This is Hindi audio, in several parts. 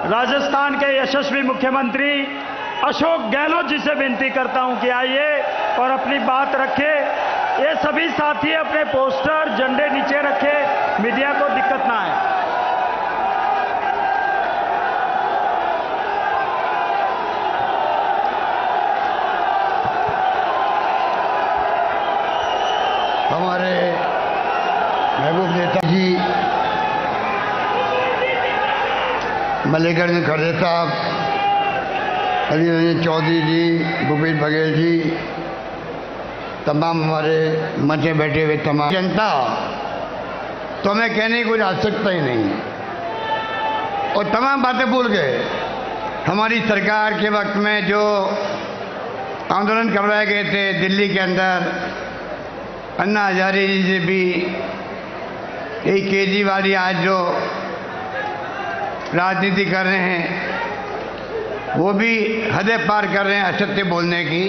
राजस्थान के यशस्वी मुख्यमंत्री अशोक गहलोत जी से विनती करता हूं कि आइए और अपनी बात रखे। ये सभी साथी अपने पोस्टर झंडे नीचे रखे, मीडिया को दिक्कत ना आए। हमारे महबूब नेताजी मल्लिकार्जुन खड़गे साहब, अली रंजन चौधरी जी, भूपेश बघेल जी, तमाम हमारे मंच में बैठे हुए तमाम जनता, तो हमें कहने की कोई आवश्यकता ही नहीं और तमाम बातें भूल गए। हमारी सरकार के वक्त में जो आंदोलन करवाए गए थे दिल्ली के अंदर, अन्ना हजारे जी से भी, यही केजरीवाल आज जो राजनीति कर रहे हैं वो भी हदें पार कर रहे हैं असत्य बोलने की।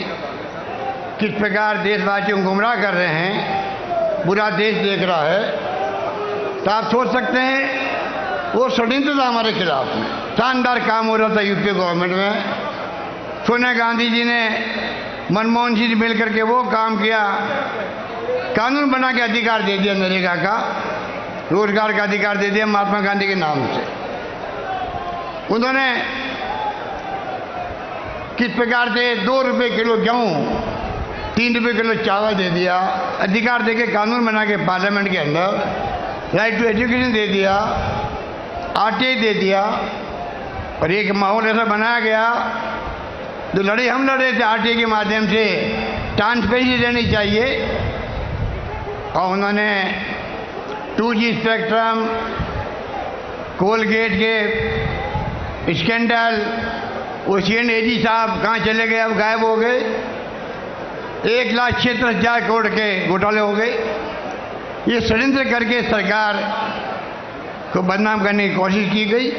किस प्रकार देशवासियों को गुमराह कर रहे हैं, पूरा देश देख रहा है। तो आप सोच सकते हैं वो षड्यंत्र था हमारे खिलाफ में। शानदार काम हो रहा था यूपी गवर्नमेंट में। सोनिया गांधी जी ने मनमोहन सिंह से मिलकर के वो काम किया, कानून बना के अधिकार दे दिया, नरेगा का, रोजगार का अधिकार दे दिया महात्मा गांधी के नाम से। उन्होंने किस प्रकार से 2 रुपये किलो गेहूँ, 3 रुपये किलो चावल दे दिया, अधिकार देके कानून बना के पार्लियामेंट के अंदर राइट टू एजुकेशन दे दिया, आरटीआई दे दिया। और एक माहौल ऐसा बनाया गया, जो लड़े हम लड़े थे आरटीआई के माध्यम से, ट्रांसपेरेंसी रहनी चाहिए। और उन्होंने 2G स्पेक्ट्रम, कोलगेट के स्कैंडल, वो CNAG साहब कहाँ चले गए, अब गायब हो गए। 1,76,000 करोड़ के घोटाले हो गए। ये षड्यंत्र करके सरकार को बदनाम करने की कोशिश की गई,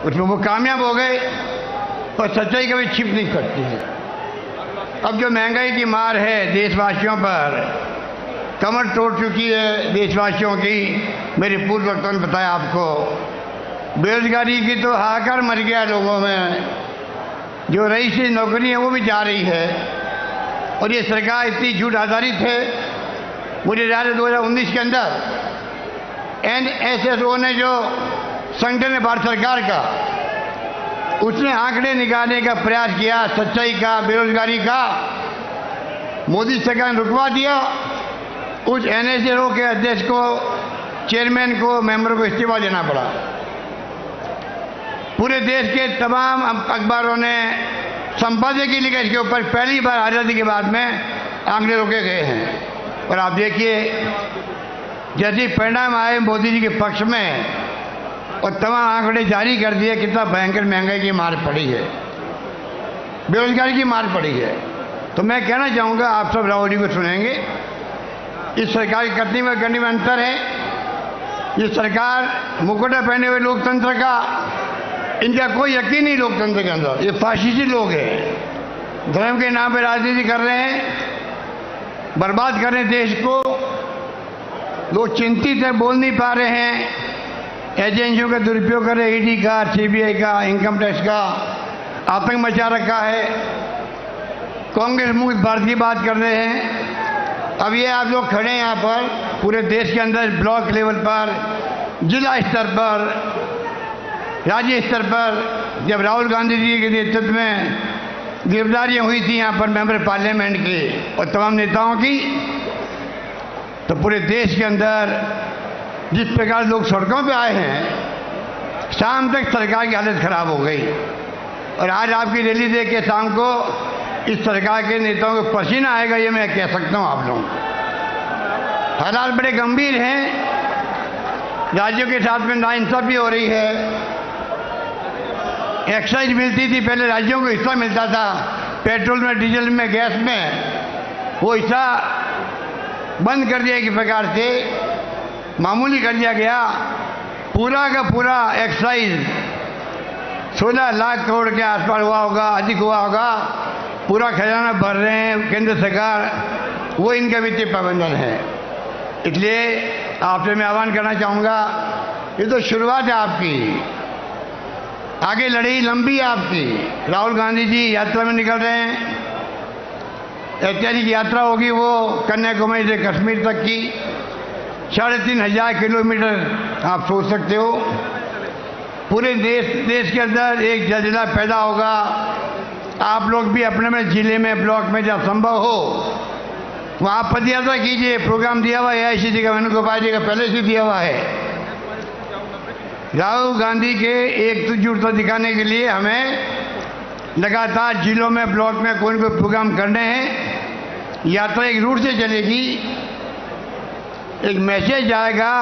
उसमें वो कामयाब हो गए। और सच्चाई कभी छिप नहीं सकती है। अब जो महंगाई की मार है देशवासियों पर, कमर तोड़ चुकी है देशवासियों की। मेरे पूर्व वक्ता ने बताया आपको, बेरोजगारी की तो हाहाकार मर गया लोगों में। जो रईसी नौकरी है वो भी जा रही है। और ये सरकार इतनी झूठ आधारित है। मुझे याद है 2019 के अंदर NSSO ने जो संगठन है भारत सरकार का, उसने आंकड़े निकालने का प्रयास किया सच्चाई का, बेरोजगारी का। मोदी सरकार ने रुकवा दिया। उस NSSO के अध्यक्ष को, चेयरमैन को, मेंबर को इस्तीफा देना पड़ा। पूरे देश के तमाम अखबारों ने संपादकीय लिखा इसके ऊपर। पहली बार आज़ादी के बाद में आंकड़े रोके गए हैं। और आप देखिए जैसे परिणाम आए मोदी जी के पक्ष में और तमाम आंकड़े जारी कर दिए, कितना भयंकर महंगाई की मार पड़ी है, बेरोजगारी की मार पड़ी है। तो मैं कहना चाहूँगा, आप सब राहुल जी को सुनेंगे, इस सरकार की करने में अंतर है। ये सरकार मुकुटा पहने हुए लोकतंत्र का, इनका कोई यकीन नहीं लोकतंत्र के अंदर। ये फाशिस्टी लोग हैं, धर्म के नाम पे राजनीति कर रहे हैं, बर्बाद कर रहे हैं देश को। लोग चिंतित है, बोल नहीं पा रहे हैं। एजेंसियों का दुरुपयोग कर रहे हैं, ED का, CBI का, इनकम टैक्स का, आतंक मचा रखा है। कांग्रेस मुक्त भारत की बात कर रहे हैं। अब ये आप लोग खड़े हैं यहाँ पर, पूरे देश के अंदर ब्लॉक लेवल पर, जिला स्तर पर, राज्य स्तर पर, जब राहुल गांधी जी के नेतृत्व में गिरफ्तारियां हुई थी यहाँ पर मेंबर पार्लियामेंट की और तमाम नेताओं की, तो पूरे देश के अंदर जिस प्रकार लोग सड़कों पे आए हैं, शाम तक सरकार की हालत खराब हो गई। और आज आपकी रैली देख के शाम को इस सरकार के नेताओं को पसीना आएगा, ये मैं कह सकता हूँ आप लोगों को। हालात बड़े गंभीर हैं। राज्यों के साथ में नाइंसाफी हो रही है। एक्साइज मिलती थी पहले, राज्यों को हिस्सा मिलता था पेट्रोल में, डीजल में, गैस में। वो हिस्सा बंद कर दिया एक प्रकार से, मामूली कर दिया गया। पूरा का पूरा एक्साइज 16 लाख करोड़ के आसपास हुआ होगा, अधिक हुआ होगा। पूरा खजाना भर रहे हैं केंद्र सरकार, वो इनका वित्तीय प्रबंधन है। इसलिए आपसे मैं आह्वान करना चाहूँगा, ये तो शुरुआत है आपकी। आगे लड़ाई लंबी है आपकी। राहुल गांधी जी यात्रा में निकल रहे हैं, ऐतिहासिक यात्रा होगी वो कन्याकुमारी से कश्मीर तक की, 3,500 किलोमीटर आप सोच सकते हो। पूरे देश के अंदर एक जलजिला पैदा होगा। आप लोग भी अपने में जिले में ब्लॉक में जहाँ संभव हो वहाँ पदयात्रा कीजिए। प्रोग्राम दिया हुआ है AICC का, वेणुगोपाल जी का पहले से दिया हुआ है। राहुल गांधी के एकजुटता दिखाने के लिए हमें लगातार जिलों में ब्लॉक में कोई न कोई प्रोग्राम करने हैं। यात्रा एक रूट से चलेगी, एक मैसेज जाएगा।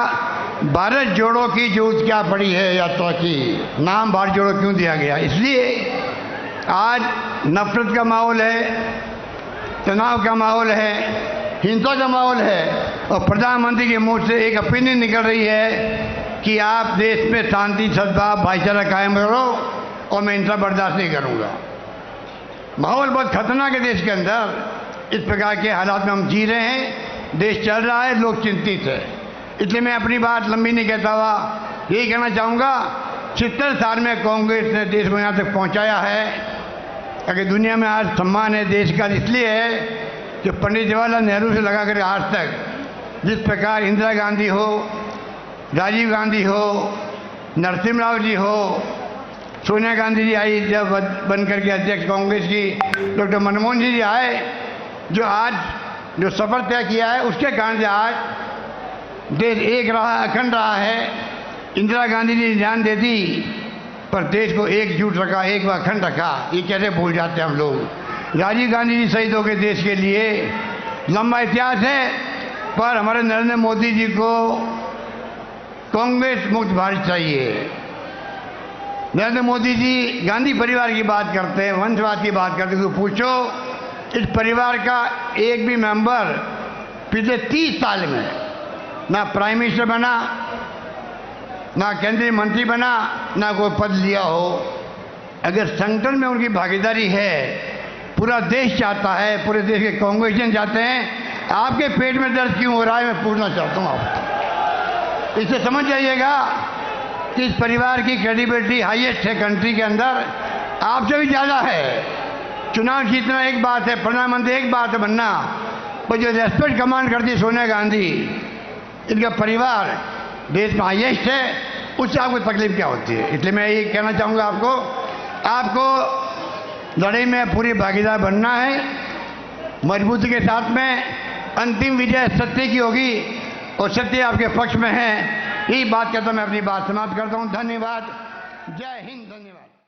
भारत जोड़ो की जरूरत क्या पड़ी है यात्रा की, नाम भारत जोड़ो क्यों दिया गया? इसलिए आज नफरत का माहौल है, तनाव का माहौल है, हिंसा का माहौल है और प्रधानमंत्री के मुंह से एक ओपिनियन निकल रही है कि आप देश में शांति, सद्भाव, भाईचारा कायम करो और मैं इनका बर्दाश्त नहीं करूंगा। माहौल बहुत खतरनाक है देश के अंदर। इस प्रकार के हालात में हम जी रहे हैं, देश चल रहा है, लोग चिंतित है। इसलिए मैं अपनी बात लंबी नहीं कहता हुआ यही कहना चाहूँगा, 70 साल में कांग्रेस ने देश को यहाँ तक पहुँचाया है। अगर दुनिया में आज सम्मान है देश का, इसलिए है कि पंडित जवाहरलाल नेहरू से लगा कर आज तक जिस प्रकार इंदिरा गांधी हो, राजीव गांधी हो, नरसिम्हा राव जी हो, सोनिया गांधी जी आई जब बन करके अध्यक्ष कांग्रेस की, डॉक्टर मनमोहन जी आए, जो आज जो सफर तय किया है उसके कारण से आज देश एक रहा, अखंड रहा है। इंदिरा गांधी जी ने जान दे दी पर देश को एकजुट रखा, एक व अखंड रखा। ये कैसे भूल जाते हैं हम लोग। राजीव गांधी जी शहीद हो गए देश के लिए, लंबा इतिहास है। पर हमारे नरेंद्र मोदी जी को कांग्रेस मुक्त भारत चाहिए। नरेंद्र मोदी जी गांधी परिवार की बात करते हैं, वंशवाद की बात करते हैं, तो पूछो इस परिवार का एक भी मेंबर पिछले 30 साल में ना प्राइम मिनिस्टर बना, ना केंद्रीय मंत्री बना, ना कोई पद लिया हो। अगर संगठन में उनकी भागीदारी है, पूरा देश चाहता है, पूरे देश के कांग्रेसियन चाहते हैं। आपके पेट में दर्द क्यों हो रहा है मैं पूछना चाहता हूँ आपको। इससे समझ जाइएगा कि इस परिवार की क्रेडिबिलिटी हाईएस्ट है कंट्री के अंदर, आपसे भी ज़्यादा है। चुनाव जीतना एक बात है, प्रधानमंत्री एक बात है बनना, पर जो रेस्पेक्ट कमांड करती है सोनिया गांधी, इनका परिवार देश में हाईएस्ट है, उससे आपको तकलीफ क्या होती है? इसलिए मैं ये कहना चाहूँगा आपको लड़ाई में पूरी भागीदार बनना है, मजबूती के साथ में। अंतिम विजय सत्य की होगी और सत्य आपके पक्ष में है। यही बात कहता मैं अपनी बात समाप्त करता हूँ। धन्यवाद। जय हिंद। धन्यवाद।